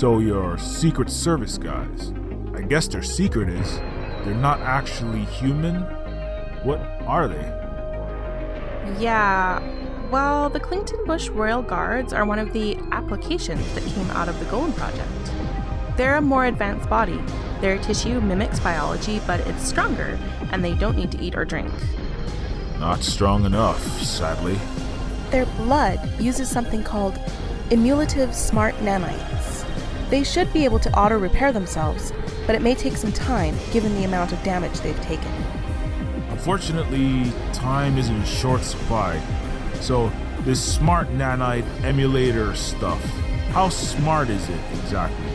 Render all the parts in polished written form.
So you're Secret Service guys. I guess their secret is they're not actually human. What are they? Yeah, well, the Clington Bush Royal Guards are one of the applications that came out of the Golem Project. They're a more advanced body. Their tissue mimics biology, but it's stronger, and they don't need to eat or drink. Not strong enough, sadly. Their blood uses something called emulative smart nanites. They should be able to auto-repair themselves, but it may take some time given the amount of damage they've taken. Unfortunately, time is in short supply. So, this smart nanite emulator stuff, how smart is it exactly?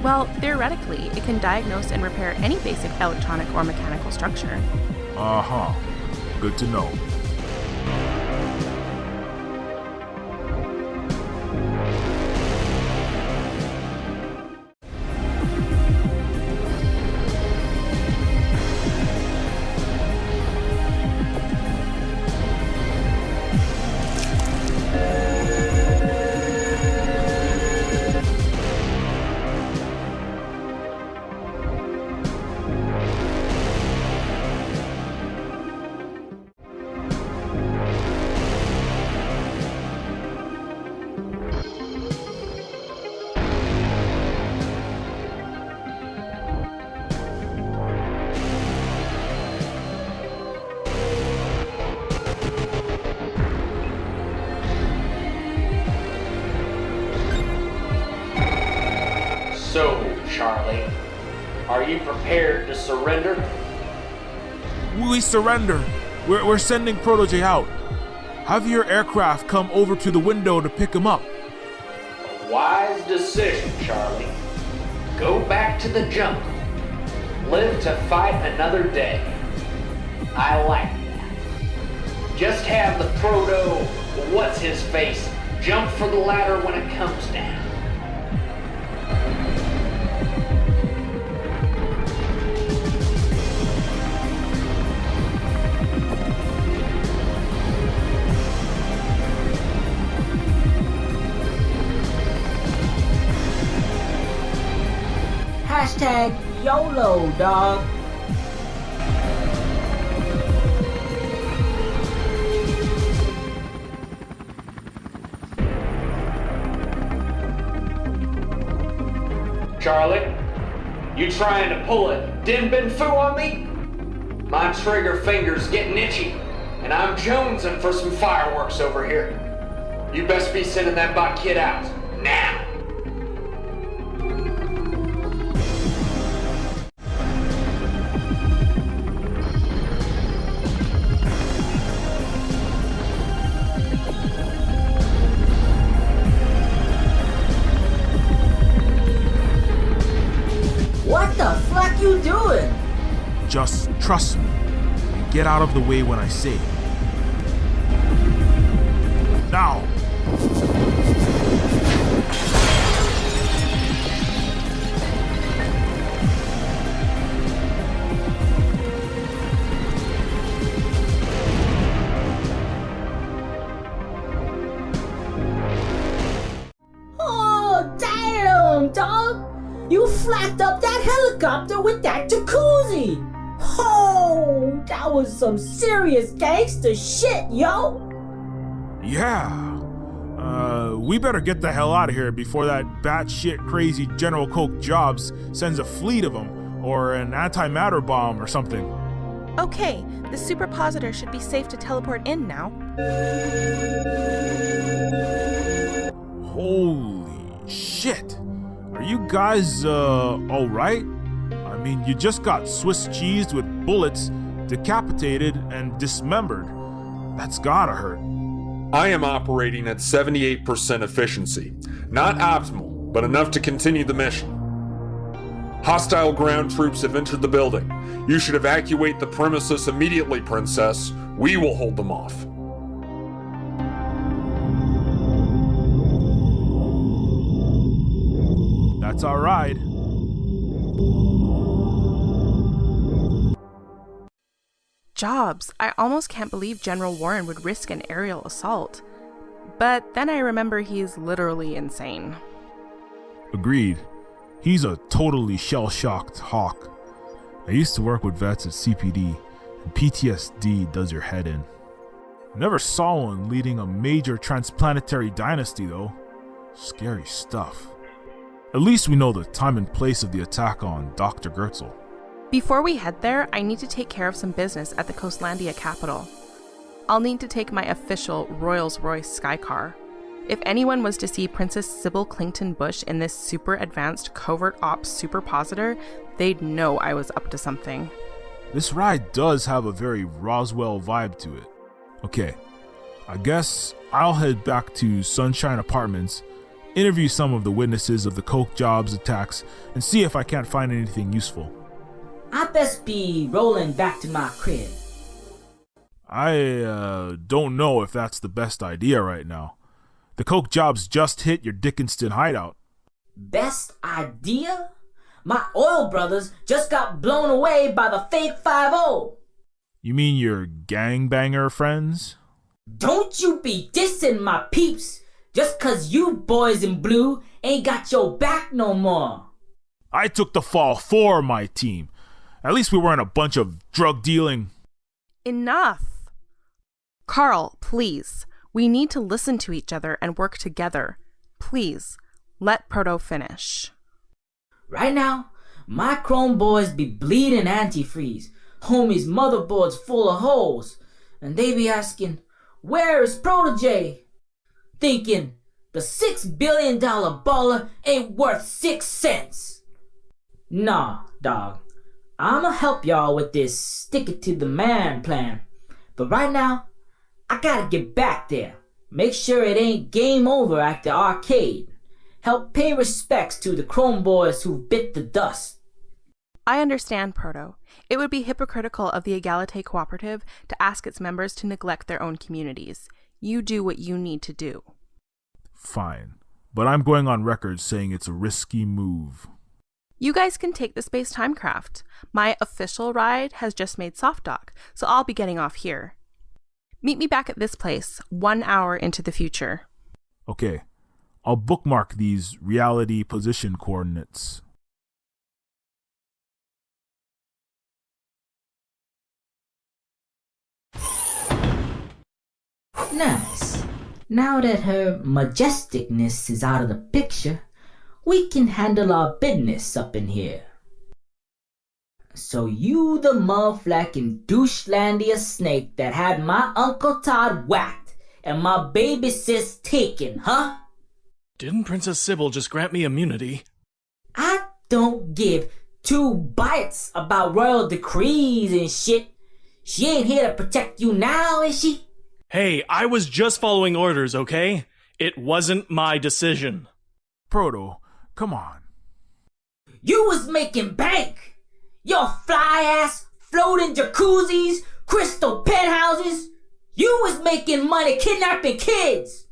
Well, theoretically, it can diagnose and repair any basic electronic or mechanical structure. Uh-huh. Good to know. So, Charlie, are you prepared to surrender? We surrender. We're sending Protege out. Have your aircraft come over to the window to pick him up. A wise decision, Charlie. Go back to the jungle. Live to fight another day. I like that. Just have the proto, what's-his-face, jump for the ladder when it comes down. Hashtag YOLO, dog. Charlie, you trying to pull a Din Bin Fu on me? My trigger finger's getting itchy, and I'm jonesing for some fireworks over here. You best be sending that bot kid out, now. What the fuck you doing? Just trust me and get out of the way when I say it. Now! Oh, damn, dog! You flapped up that helicopter with that jacuzzi! Oh, that was some serious gangster shit, yo! Yeah. We better get the hell out of here before that batshit crazy General Coke Jobs sends a fleet of them, or an antimatter bomb or something. Okay, the superpositor should be safe to teleport in now. Holy shit! Are you guys, alright? I mean, you just got Swiss cheesed with bullets, decapitated, and dismembered. That's gotta hurt. I am operating at 78% efficiency. Not optimal, but enough to continue the mission. Hostile ground troops have entered the building. You should evacuate the premises immediately, Princess. We will hold them off. That's our ride. Jobs, I almost can't believe General Warren would risk an aerial assault. But then I remember he's literally insane. Agreed. He's a totally shell-shocked hawk. I used to work with vets at CPD, and PTSD does your head in. Never saw one leading a major transplanetary dynasty, though. Scary stuff. At least we know the time and place of the attack on Dr. Gertzel. Before we head there, I need to take care of some business at the Coastlandia capital. I'll need to take my official Rolls-Royce Skycar. If anyone was to see Princess Sybil Clington Bush in this super advanced covert ops superpositor, they'd know I was up to something. This ride does have a very Roswell vibe to it. Okay, I guess I'll head back to Sunshine Apartments, interview some of the witnesses of the Coke Jobs attacks, and see if I can't find anything useful. I best be rolling back to my crib. I don't know if that's the best idea right now. The Coke Jobs just hit your Dickinston hideout. Best idea? My oil brothers just got blown away by the fake 5-0. You mean your gangbanger friends? Don't you be dissing my peeps just 'cause you boys in blue ain't got your back no more. I took the fall for my team. At least we weren't a bunch of drug dealing. Enough! Carl, please. We need to listen to each other and work together. Please, let Proto finish. Right now, my chrome boys be bleeding antifreeze. Homie's motherboard's full of holes. And they be asking, where is Protege? Thinking, the $6 billion baller ain't worth 6 cents. Nah, dog. I'ma help y'all with this stick it to the man plan. But right now, I gotta get back there. Make sure it ain't game over at the arcade. Help pay respects to the Chrome boys who bit the dust. I understand, Proto. It would be hypocritical of the Egalite Cooperative to ask its members to neglect their own communities. You do what you need to do. Fine, but I'm going on record saying it's a risky move. You guys can take the space-time craft. My official ride has just made soft dock, so I'll be getting off here. Meet me back at this place, 1 hour into the future. Okay, I'll bookmark these reality position coordinates. Nice. Now that her majesticness is out of the picture, we can handle our business up in here. So you the motherfucking douchelandia snake that had my Uncle Todd whacked and my baby sis taken, huh? Didn't Princess Sybil just grant me immunity? I don't give 2 bites about royal decrees and shit. She ain't here to protect you now, is she? Hey, I was just following orders, okay? It wasn't my decision. Proto, come on. You was making bank! Your fly-ass, floating jacuzzis, crystal penthouses. You was making money kidnapping kids.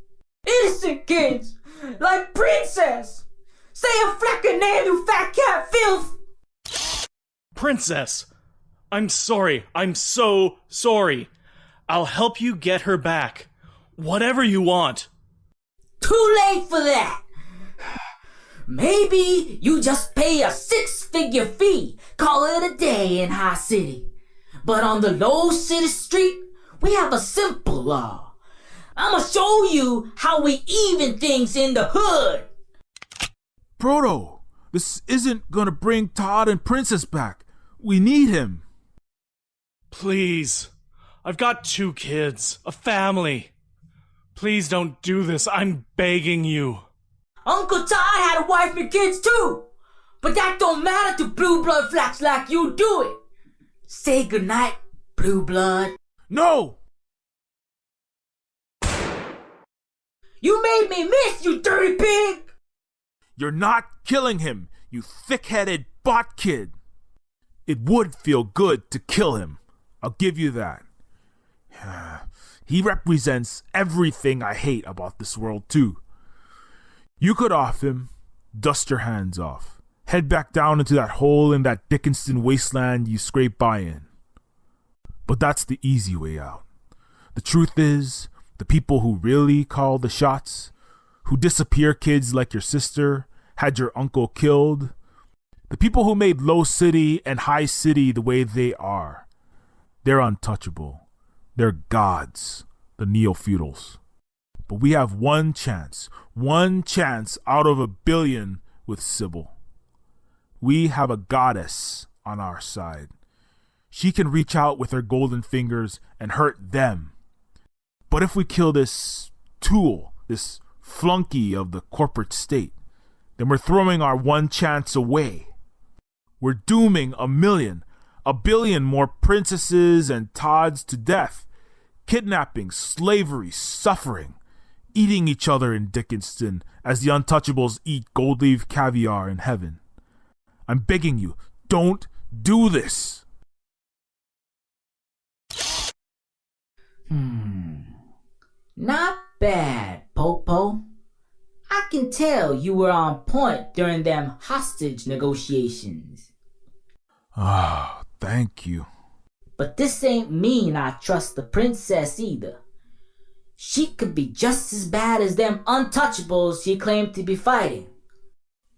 Innocent kids, like Princess. Say a flecker name, you fat cat filth. Princess, I'm sorry. I'm so sorry. I'll help you get her back. Whatever you want. Too late for that. Maybe you just pay a 6-figure fee, call it a day in High City. But on the low city street, we have a simple law. I'ma show you how we even things in the hood. Proto, this isn't gonna bring Todd and Princess back. We need him. Please. I've got 2 kids, a family. Please don't do this. I'm begging you. Uncle Todd had a wife and kids too. But that don't matter to blue blood flacks like you do it. Say goodnight, blue blood. No! You made me miss, you dirty pig! You're not killing him, you thick-headed bot kid. It would feel good to kill him. I'll give you that. He represents everything I hate about this world too. You could off him, dust your hands off, head back down into that hole in that Dickinston wasteland you scraped by in. But that's the easy way out. The truth is, the people who really call the shots, who disappear kids like your sister, had your uncle killed. The people who made Low City and High City the way they are. They're untouchable. They're gods, the Neofeudals. But we have one chance out of a billion with Sybil. We have a goddess on our side. She can reach out with her golden fingers and hurt them. But if we kill this tool, this flunky of the corporate state, then we're throwing our one chance away. We're dooming a billion more princesses and Todds to death, kidnapping, slavery, suffering, eating each other in Dickinston as the untouchables eat gold leaf caviar in heaven. I'm begging you, don't do this. Not bad, Popo. I can tell you were on point during them hostage negotiations. Ah, thank you. But this ain't mean I trust the princess either. She could be just as bad as them untouchables she claimed to be fighting.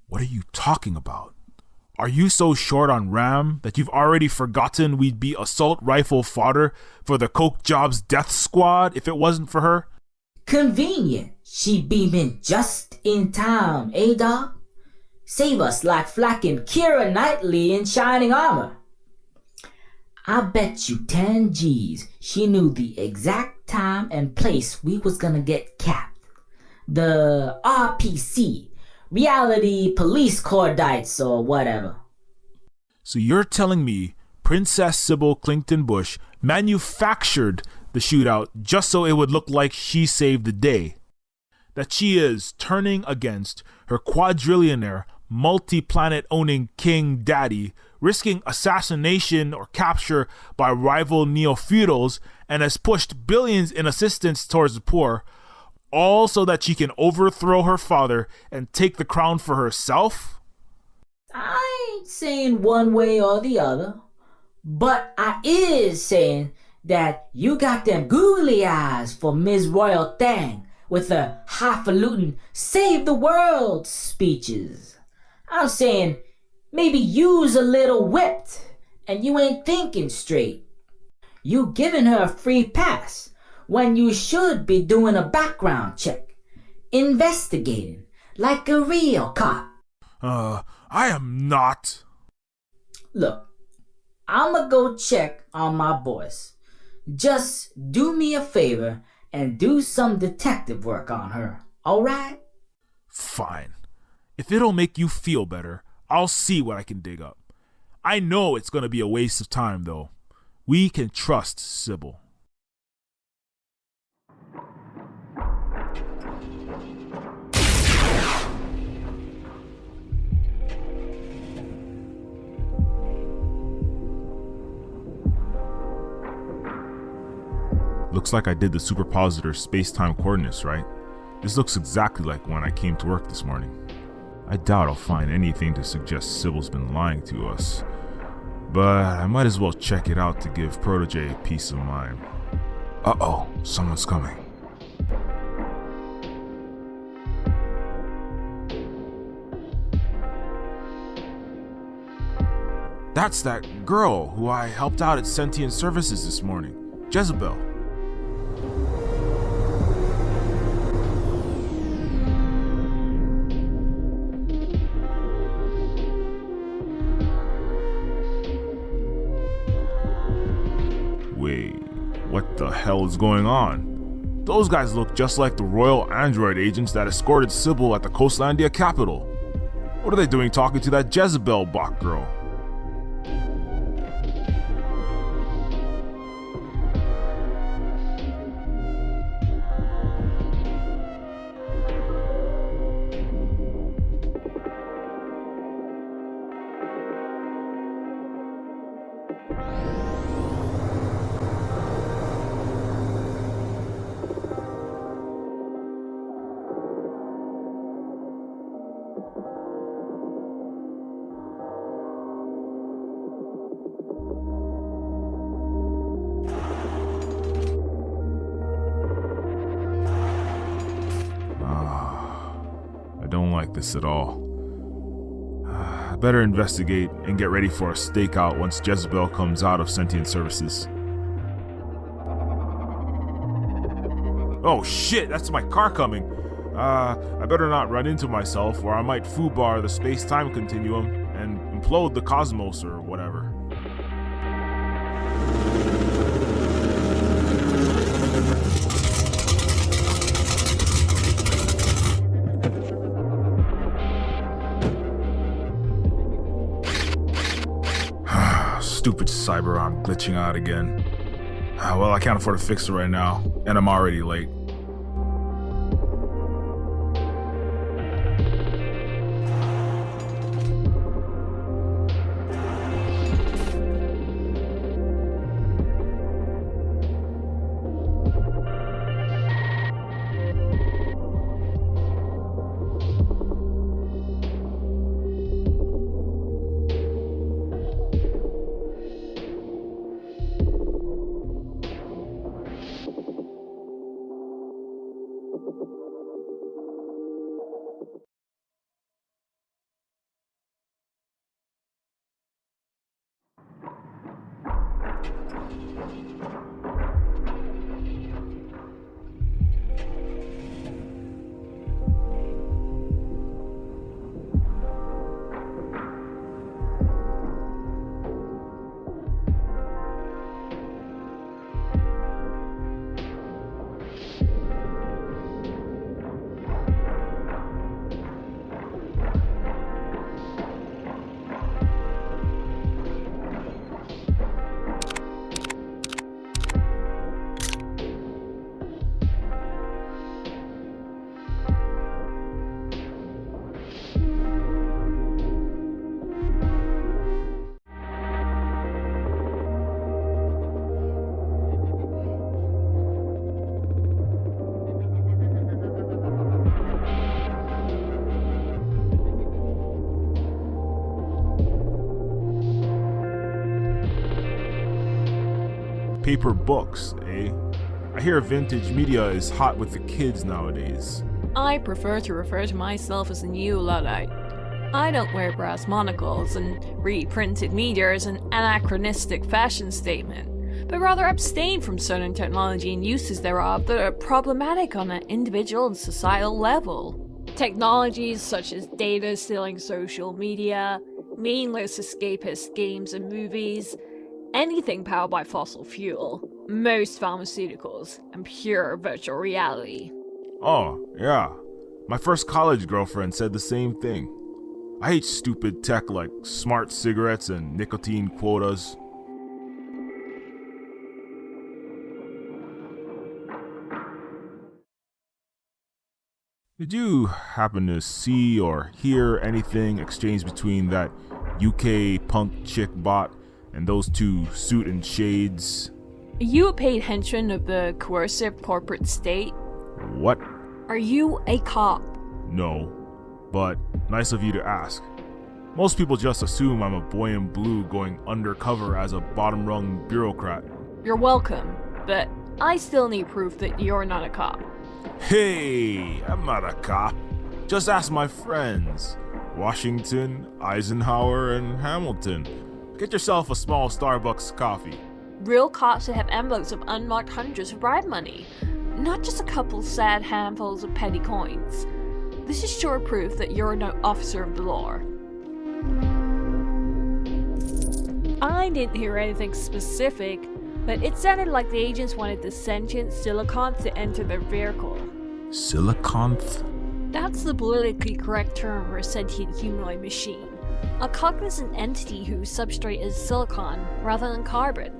What are you talking about? Are you so short on RAM that you've already forgotten we'd be assault rifle fodder for the Coke Jobs death squad if it wasn't for her? Convenient. She'd beam in just in time, eh, dog? Save us like flacking Keira Knightley in shining armor. I bet you 10 G's she knew the exact time and place we was gonna get capped. The RPC, Reality Police Cordites or whatever. So you're telling me Princess Sybil Clington Bush manufactured the shootout just so it would look like she saved the day? That she is turning against her quadrillionaire, multi-planet owning king daddy, risking assassination or capture by rival neo-feudals, and has pushed billions in assistance towards the poor, all so that she can overthrow her father and take the crown for herself? I ain't saying one way or the other, but I is saying that you got them googly eyes for Ms. Royal Thang with her highfalutin save the world speeches. I'm saying maybe you's a little whipped and you ain't thinking straight. You giving her a free pass when you should be doing a background check, investigating like a real cop. I am not. Look, I'ma go check on my boys. Just do me a favor and do some detective work on her, alright? Fine. If it'll make you feel better, I'll see what I can dig up. I know it's gonna be a waste of time, though. We can trust Sybil. Looks like I did the superpositor space-time coordinates right. This looks exactly like when I came to work this morning. I doubt I'll find anything to suggest Sybil's been lying to us, but I might as well check it out to give Protege peace of mind. Uh-oh, someone's coming. That's that girl who I helped out at Sentient Services this morning, Jezebel. Wait, what the hell is going on? Those guys look just like the Royal Android agents that escorted Sybil at the Coastlandia capital. What are they doing talking to that Jezebel bot girl? I don't like this at all. better investigate and get ready for a stakeout once Jezebel comes out of sentient services. Oh shit, that's my car coming. I better not run into myself or I might foobar the space-time continuum and implode the cosmos or whatever. Stupid Cyberon glitching out again. Well, I can't afford to fix it right now, and I'm already late. Paper books, eh? I hear vintage media is hot with the kids nowadays. I prefer to refer to myself as a new Luddite. I don't wear brass monocles and read printed media as an anachronistic fashion statement, but rather abstain from certain technology and uses thereof that are problematic on an individual and societal level. Technologies such as data stealing social media, meaningless escapist games and movies, anything powered by fossil fuel, most pharmaceuticals, and pure virtual reality. Oh, yeah. My first college girlfriend said the same thing. I hate stupid tech like smart cigarettes and nicotine quotas. Did you happen to see or hear anything exchanged between that UK punk chick bot and those two suit and shades? Are you a paid henchman of the coercive corporate state? What? Are you a cop? No, but nice of you to ask. Most people just assume I'm a boy in blue going undercover as a bottom-rung bureaucrat. You're welcome, but I still need proof that you're not a cop. Hey, I'm not a cop. Just ask my friends. Washington, Eisenhower, and Hamilton. Get yourself a small Starbucks coffee. Real cops should have envelopes of unmarked hundreds of bribe money, not just a couple sad handfuls of petty coins. This is sure proof that you're no officer of the law. I didn't hear anything specific, but it sounded like the agents wanted the sentient silicon to enter their vehicle. Siliconth? That's the politically correct term for a sentient humanoid machine. A cognizant entity whose substrate is silicon rather than carbon.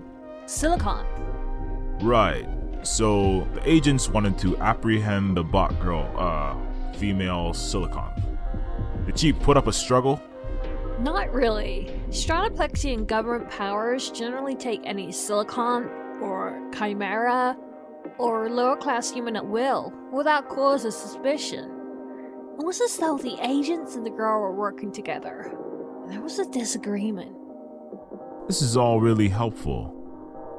Silicon. Right. So the agents wanted to apprehend the bot girl, female Silicon. Did she put up a struggle? Not really. Stratoplexy and government powers generally take any silicon, or chimera, or lower-class human at will, without cause of suspicion. It was as though the agents and the girl were working together. There was a disagreement. This is all really helpful.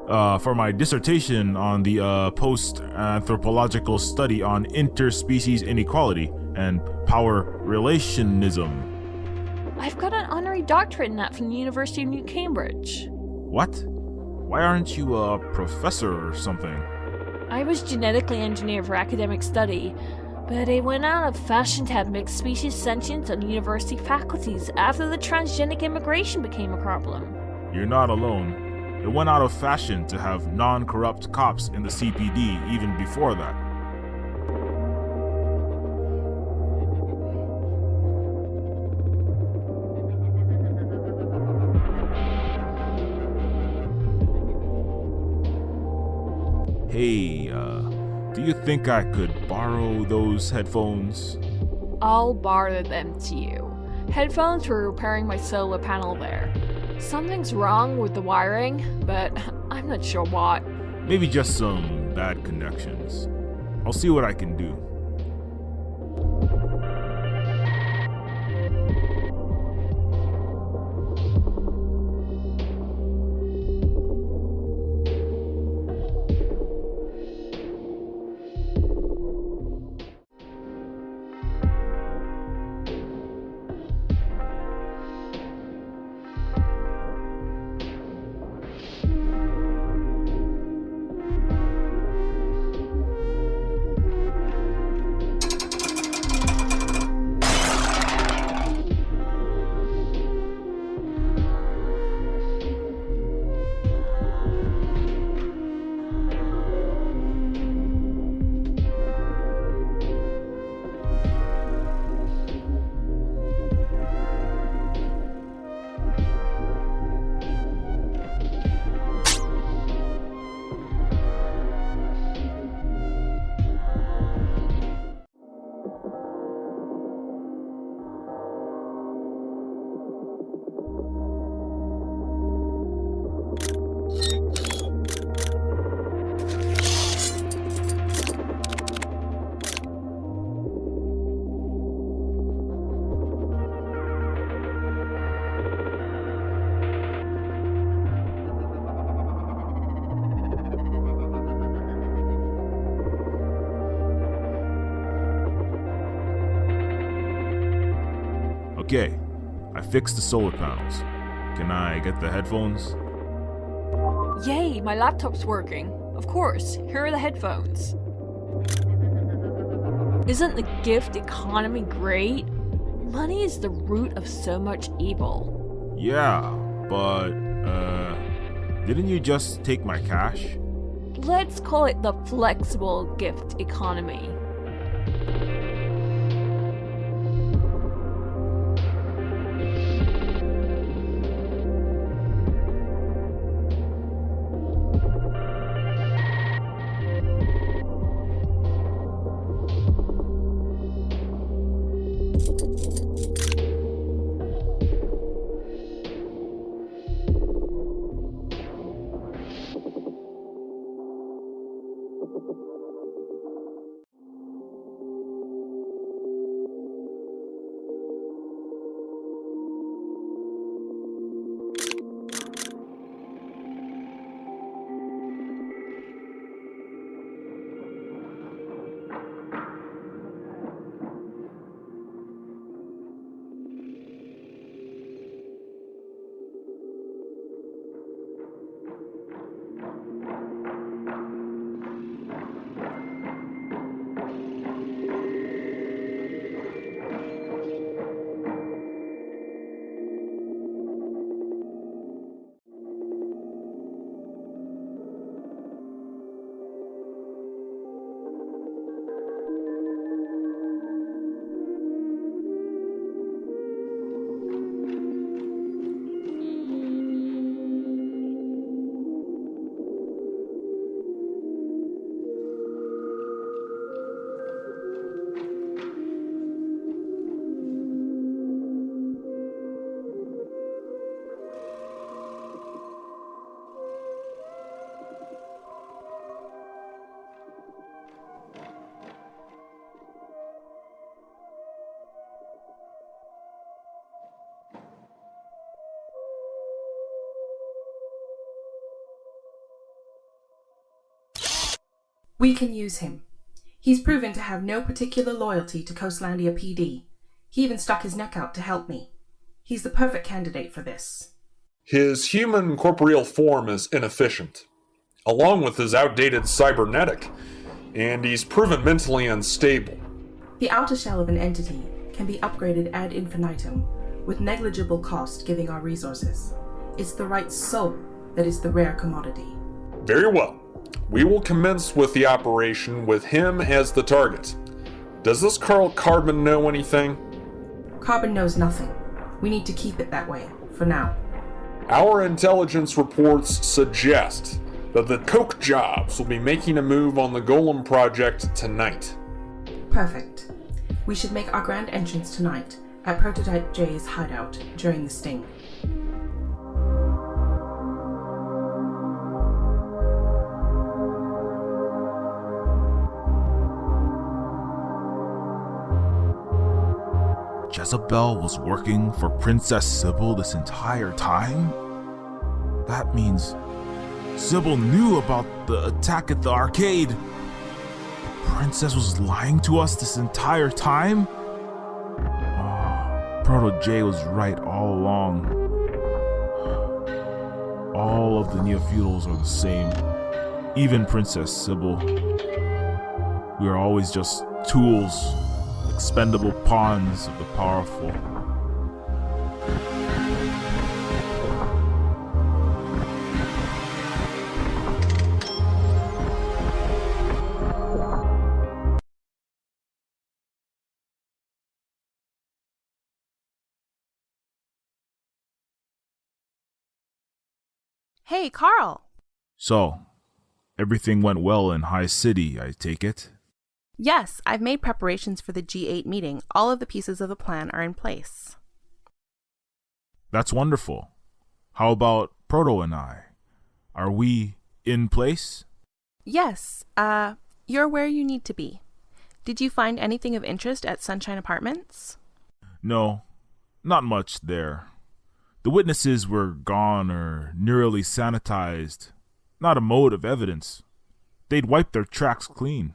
For my dissertation on the post-anthropological study on interspecies inequality and power relationism. I've got an honorary doctorate in that from the University of New Cambridge. What? Why aren't you a professor or something? I was genetically engineered for academic study, but it went out of fashion to have mixed species sentience on university faculties after the transgenic immigration became a problem. You're not alone. It went out of fashion to have non-corrupt cops in the CPD even before that. Hey, do you think I could borrow those headphones? I'll borrow them to you. Headphones for repairing my solar panel there. Something's wrong with the wiring, but I'm not sure what. Maybe just some bad connections. I'll see what I can do. Okay, I fixed the solar panels. Can I get the headphones? Yay, my laptop's working. Of course, here are the headphones. Isn't the gift economy great? Money is the root of so much evil. Yeah, but, didn't you just take my cash? Let's call it the flexible gift economy. We can use him. He's proven to have no particular loyalty to Coastlandia PD. He even stuck his neck out to help me. He's the perfect candidate for this. His human corporeal form is inefficient, along with his outdated cybernetic, and he's proven mentally unstable. The outer shell of an entity can be upgraded ad infinitum, with negligible cost giving our resources. It's the right soul that is the rare commodity. Very well. We will commence with the operation with him as the target. Does this Carl Carbon know anything? Carbon knows nothing. We need to keep it that way, for now. Our intelligence reports suggest that the Coke Jobs will be making a move on the Golem project tonight. Perfect. We should make our grand entrance tonight at Prototype J's hideout during the sting. Jezebel was working for Princess Sybil this entire time? That means Sybil knew about the attack at the arcade. The princess was lying to us this entire time? Oh, Proto J was right all along. All of the Neofeudals are the same. Even Princess Sybil. We are always just tools. Expendable pawns of the powerful. Hey, Carl! So, everything went well in High City, I take it? Yes, I've made preparations for the G8 meeting. All of the pieces of the plan are in place. That's wonderful. How about Proto and I? Are we in place? Yes, you're where you need to be. Did you find anything of interest at Sunshine Apartments? No, not much there. The witnesses were gone or nearly sanitized. Not a mode of evidence. They'd wiped their tracks clean.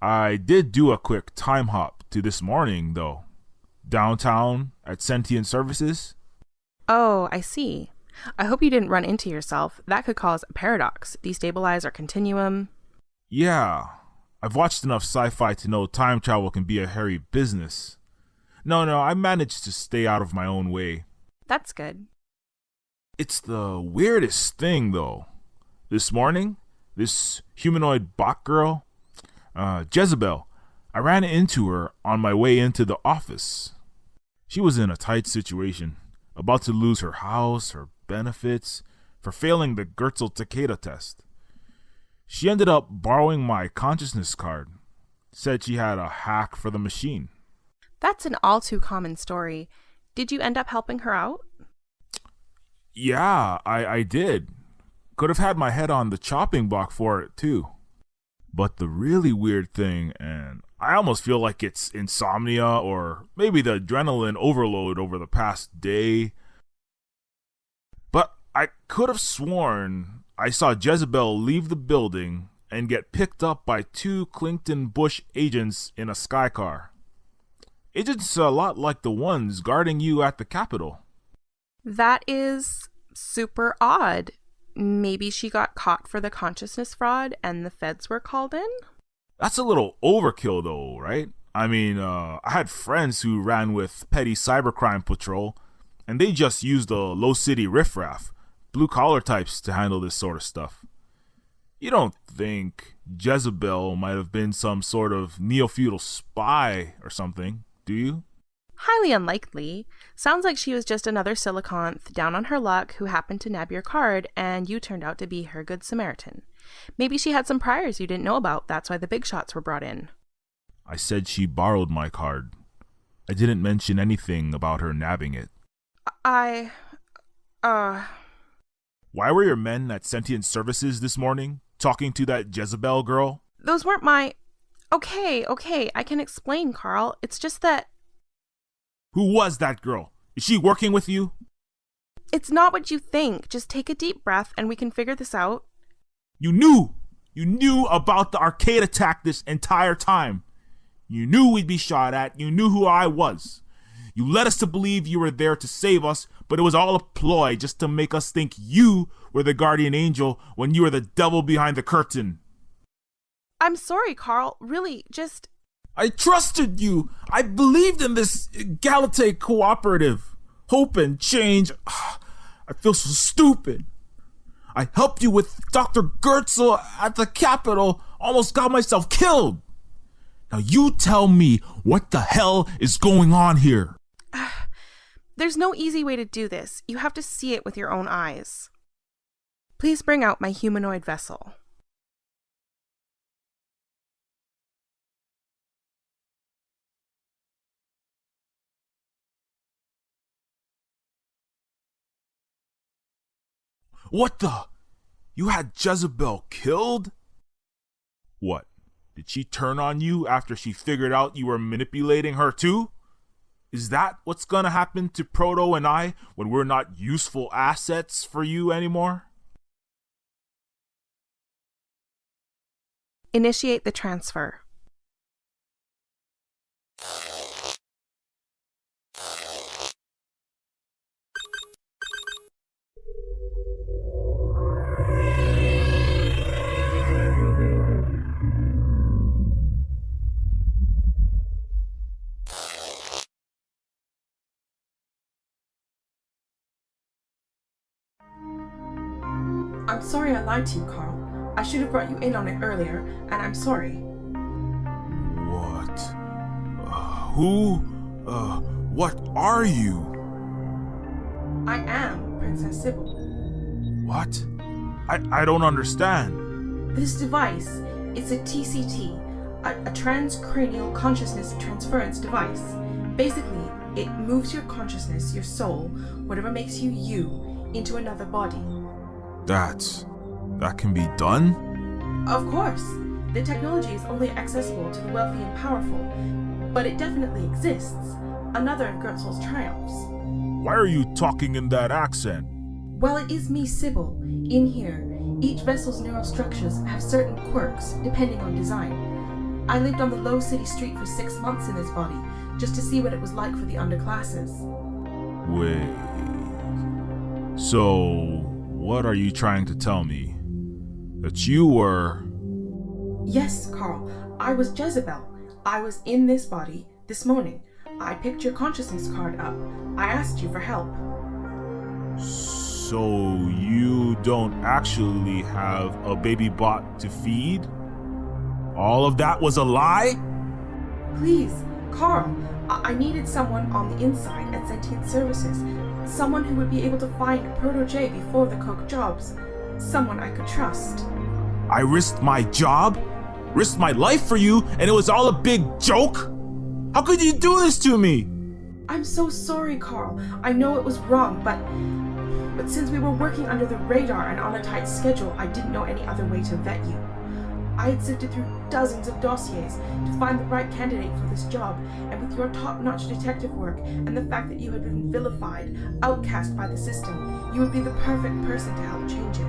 I did do a quick time hop to this morning, though. Downtown at Sentient Services. Oh, I see. I hope you didn't run into yourself. That could cause a paradox, destabilize our continuum. Yeah, I've watched enough sci-fi to know time travel can be a hairy business. No, I managed to stay out of my own way. That's good. It's the weirdest thing, though. This morning, this humanoid bot girl, Jezebel, I ran into her on my way into the office. She was in a tight situation, about to lose her house, her benefits, for failing the Gertzel Takeda test. She ended up borrowing my consciousness card, said she had a hack for the machine. That's an all too common story. Did you end up helping her out? Yeah, I did. Could have had my head on the chopping block for it, too. But the really weird thing, and I almost feel like it's insomnia or maybe the adrenaline overload over the past day, but I could have sworn I saw Jezebel leave the building and get picked up by 2 Clington Bush agents in a sky car. Agents a lot like the ones guarding you at the Capitol. That is super odd. Maybe she got caught for the consciousness fraud and the feds were called in? That's a little overkill though, right? I mean, I had friends who ran with Petty Cybercrime Patrol, and they just used the low city riffraff, blue collar types to handle this sort of stuff. You don't think Jezebel might have been some sort of neo-feudal spy or something, do you? Highly unlikely. Sounds like she was just another siliconth down on her luck who happened to nab your card and you turned out to be her good Samaritan. Maybe she had some priors you didn't know about. That's why the big shots were brought in. I said she borrowed my card. I didn't mention anything about her nabbing it. Why were your men at Sentient Services this morning talking to that Jezebel girl? Those weren't my... Okay, I can explain, Carl. It's just that... Who was that girl? Is she working with you? It's not what you think. Just take a deep breath and we can figure this out. You knew about the arcade attack this entire time. You knew we'd be shot at. You knew who I was. You led us to believe you were there to save us, but it was all a ploy just to make us think you were the guardian angel when you were the devil behind the curtain. I'm sorry, Carl. Really, just... I trusted you. I believed in this Galate cooperative. Hope and change. I feel so stupid. I helped you with Dr. Gertzel at the Capitol. Almost got myself killed. Now you tell me what the hell is going on here. There's no easy way to do this. You have to see it with your own eyes. Please bring out my humanoid vessel. What the? You had Jezebel killed? What? Did she turn on you after she figured out you were manipulating her too? Is that what's gonna happen to Proto and I when we're not useful assets for you anymore? Initiate the transfer. I'm sorry I lied to you, Carl. I should have brought you in on it earlier, and I'm sorry. What? Who? What are you? I am Princess Sybil. What? I don't understand. This device, it's a TCT, a transcranial consciousness transference device. Basically, it moves your consciousness, your soul, whatever makes you you, into another body. That can be done? Of course. The technology is only accessible to the wealthy and powerful, but it definitely exists. Another of Gertzel's triumphs. Why are you talking in that accent? Well, it is me, Sybil. In here, each vessel's neural structures have certain quirks, depending on design. I lived on the low city street for 6 months in this body, just to see what it was like for the underclasses. Wait. So, what are you trying to tell me? That you were... Yes, Carl. I was Jezebel. I was in this body this morning. I picked your consciousness card up. I asked you for help. So you don't actually have a baby bot to feed? All of that was a lie? Please, Carl. I needed someone on the inside at Sentient Services. Someone who would be able to find Proto J before the Coke jobs. Someone I could trust. I risked my job, risked my life for you, and it was all a big joke? How could you do this to me? I'm so sorry, Carl. I know it was wrong, but since we were working under the radar and on a tight schedule, I didn't know any other way to vet you. I had sifted through dozens of dossiers to find the right candidate for this job, and with your top-notch detective work and the fact that you had been vilified, outcast by the system, you would be the perfect person to help change it.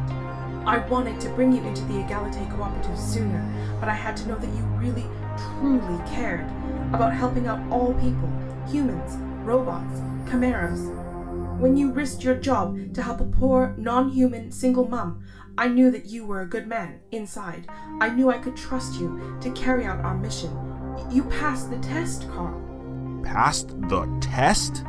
I wanted to bring you into the Egalite Cooperative sooner, but I had to know that you really, truly cared about helping out all people, humans, robots, chimeras. When you risked your job to help a poor, non-human single mum, I knew that you were a good man inside. I knew I could trust you to carry out our mission. You passed the test, Carl. Passed the test?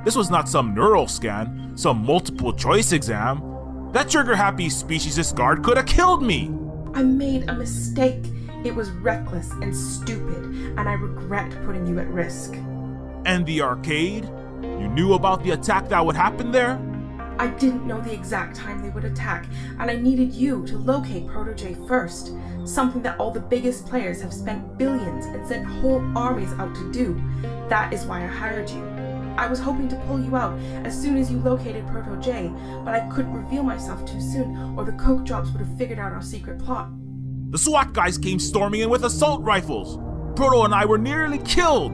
This was not some neural scan, some multiple choice exam. That trigger-happy speciesist guard could have killed me. I made a mistake. It was reckless and stupid, and I regret putting you at risk. And the arcade? You knew about the attack that would happen there? I didn't know the exact time they would attack, and I needed you to locate Proto J first, something that all the biggest players have spent billions and sent whole armies out to do. That is why I hired you. I was hoping to pull you out as soon as you located Proto J, but I couldn't reveal myself too soon, or the Coke jobs would have figured out our secret plot. The SWAT guys came storming in with assault rifles. Proto and I were nearly killed.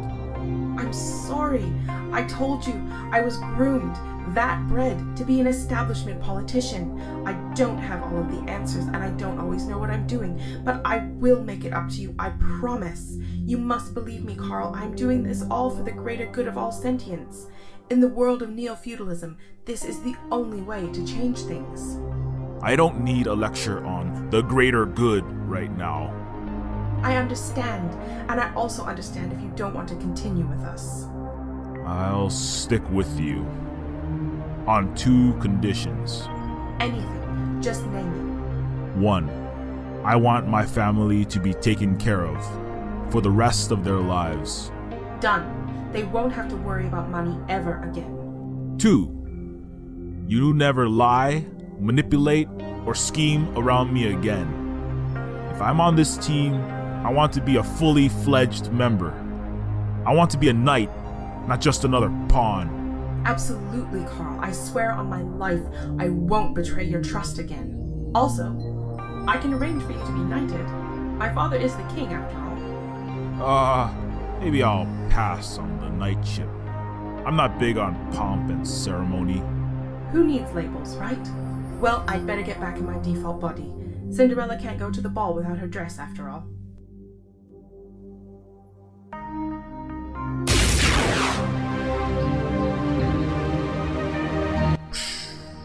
I'm sorry. I told you I was groomed, that bred, to be an establishment politician. I don't have all of the answers, and I don't always know what I'm doing, but I will make it up to you, I promise. You must believe me, Carl. I'm doing this all for the greater good of all sentience. In the world of neo-feudalism, this is the only way to change things. I don't need a lecture on the greater good right now. I understand, and I also understand if you don't want to continue with us. I'll stick with you. On 2 conditions. Anything, just name it. 1. I want my family to be taken care of for the rest of their lives. Done. They won't have to worry about money ever again. 2. You never lie, manipulate, or scheme around me again. If I'm on this team, I want to be a fully fledged member. I want to be a knight, not just another pawn. Absolutely, Carl. I swear on my life, I won't betray your trust again. Also, I can arrange for you to be knighted. My father is the king, after all. Maybe I'll pass on the knightship. I'm not big on pomp and ceremony. Who needs labels, right? Well, I'd better get back in my default body. Cinderella can't go to the ball without her dress, after all.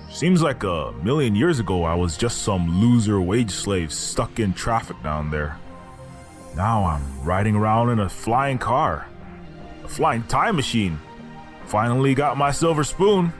Seems like a million years ago I was just some loser wage slave stuck in traffic down there. Now I'm riding around in a flying car. A flying time machine. Finally got my silver spoon.